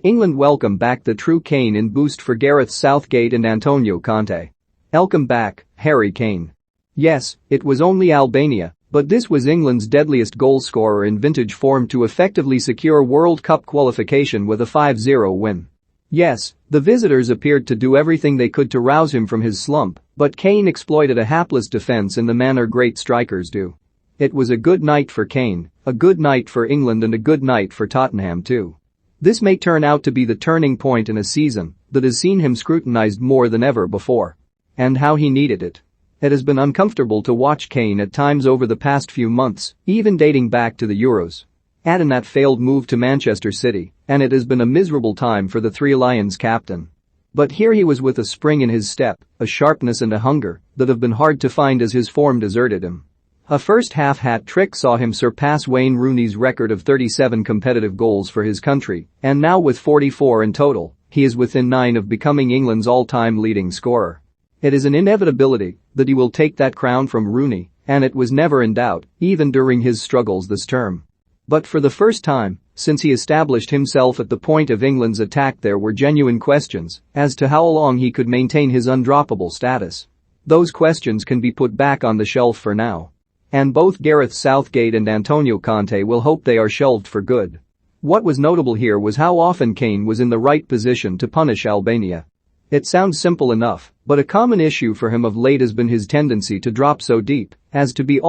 England welcome back the true Kane in boost for Gareth Southgate and Antonio Conte. Welcome back, Harry Kane. Yes, it was only Albania, but this was England's deadliest goal-scorer in vintage form to effectively secure World Cup qualification with a 5-0 win. Yes, the visitors appeared to do everything they could to rouse him from his slump, but Kane exploited a hapless defense in the manner great strikers do. It was a good night for Kane, a good night for England and a good night for Tottenham too. This may turn out to be the turning point in a season that has seen him scrutinized more than ever before. And how he needed it. It has been uncomfortable to watch Kane at times over the past few months, even dating back to the Euros. Add in that failed move to Manchester City, and it has been a miserable time for the Three Lions captain. But here he was with a spring in his step, a sharpness and a hunger that have been hard to find as his form deserted him. A first-half hat-trick saw him surpass Wayne Rooney's record of 37 competitive goals for his country, and now with 44 in total, he is within 9 of becoming England's all-time leading scorer. It is an inevitability that he will take that crown from Rooney, and it was never in doubt, even during his struggles this term. But for the first time, since he established himself at the point of England's attack, there were genuine questions as to how long he could maintain his undroppable status. Those questions can be put back on the shelf for now. And both Gareth Southgate and Antonio Conte will hope they are shelved for good. What was notable here was how often Kane was in the right position to punish Albania. It sounds simple enough, but a common issue for him of late has been his tendency to drop so deep as to be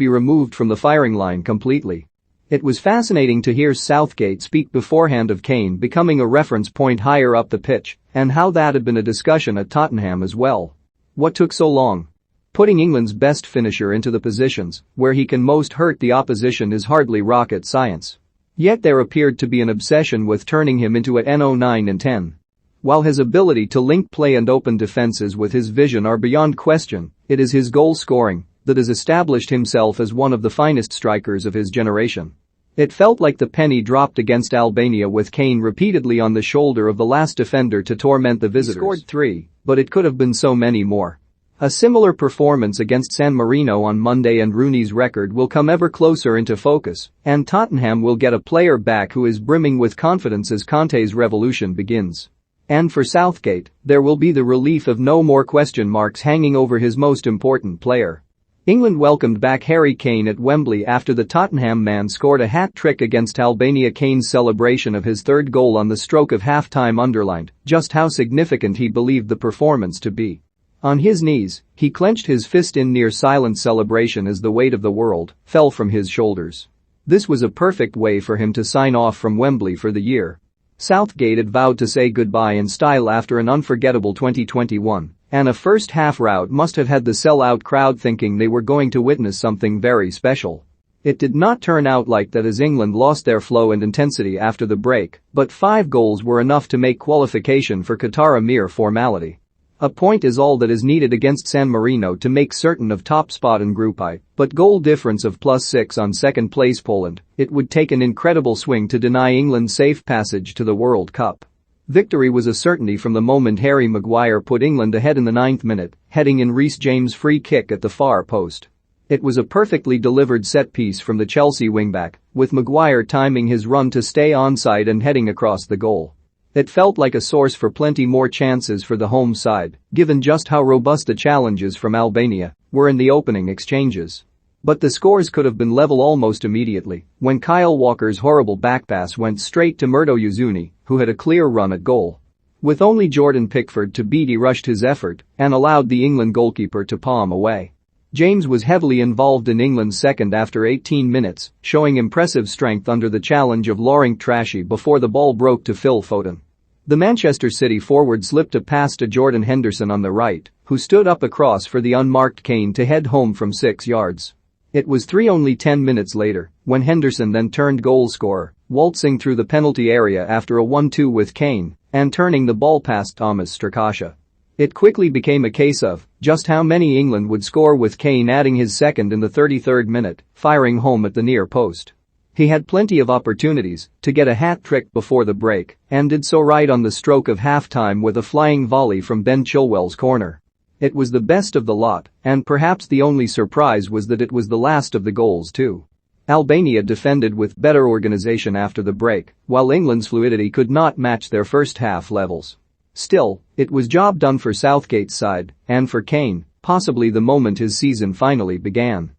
removed from the firing line completely. It was fascinating to hear Southgate speak beforehand of Kane becoming a reference point higher up the pitch and how that had been a discussion at Tottenham as well. What took so long? Putting England's best finisher into the positions where he can most hurt the opposition is hardly rocket science. Yet there appeared to be an obsession with turning him into a N09 and 10. While his ability to link play and open defenses with his vision are beyond question, it is his goal scoring that has established himself as one of the finest strikers of his generation. It felt like the penny dropped against Albania with Kane repeatedly on the shoulder of the last defender to torment the visitors. He scored 3, but it could have been so many more. A similar performance against San Marino on Monday and Rooney's record will come ever closer into focus, and Tottenham will get a player back who is brimming with confidence as Conte's revolution begins. And for Southgate, there will be the relief of no more question marks hanging over his most important player. England welcomed back Harry Kane at Wembley after the Tottenham man scored a hat-trick against Albania. Kane's celebration of his third goal on the stroke of half-time underlined just how significant he believed the performance to be. On his knees, he clenched his fist in near silent celebration as the weight of the world fell from his shoulders. This was a perfect way for him to sign off from Wembley for the year. Southgate had vowed to say goodbye in style after an unforgettable 2021, and a first-half rout must have had the sell-out crowd thinking they were going to witness something very special. It did not turn out like that as England lost their flow and intensity after the break, but 5 goals were enough to make qualification for Qatar a mere formality. A point is all that is needed against San Marino to make certain of top spot in Group I, but goal difference of +6 on second place Poland, it would take an incredible swing to deny England safe passage to the World Cup. Victory was a certainty from the moment Harry Maguire put England ahead in the 9th minute, heading in Reece James' free kick at the far post. It was a perfectly delivered set piece from the Chelsea wingback, with Maguire timing his run to stay onside and heading across the goal. It felt like a source for plenty more chances for the home side, given just how robust the challenges from Albania were in the opening exchanges. But the scores could have been level almost immediately when Kyle Walker's horrible backpass went straight to Murdo Uzuni, who had a clear run at goal. With only Jordan Pickford to beat, he rushed his effort and allowed the England goalkeeper to palm away. James was heavily involved in England's second after 18 minutes, showing impressive strength under the challenge of Laurent Trashy before the ball broke to Phil Foden. The Manchester City forward slipped a pass to Jordan Henderson on the right, who stood up across for the unmarked Kane to head home from 6 yards. It was 3 only 10 minutes later when Henderson then turned goalscorer, waltzing through the penalty area after a 1-2 with Kane and turning the ball past Thomas Strakosha. It quickly became a case of just how many England would score, with Kane adding his second in the 33rd minute, firing home at the near post. He had plenty of opportunities to get a hat-trick before the break and did so right on the stroke of half-time with a flying volley from Ben Chilwell's corner. It was the best of the lot, and perhaps the only surprise was that it was the last of the goals too. Albania defended with better organisation after the break, while England's fluidity could not match their first-half levels. Still, it was job done for Southgate's side, and for Kane, possibly the moment his season finally began.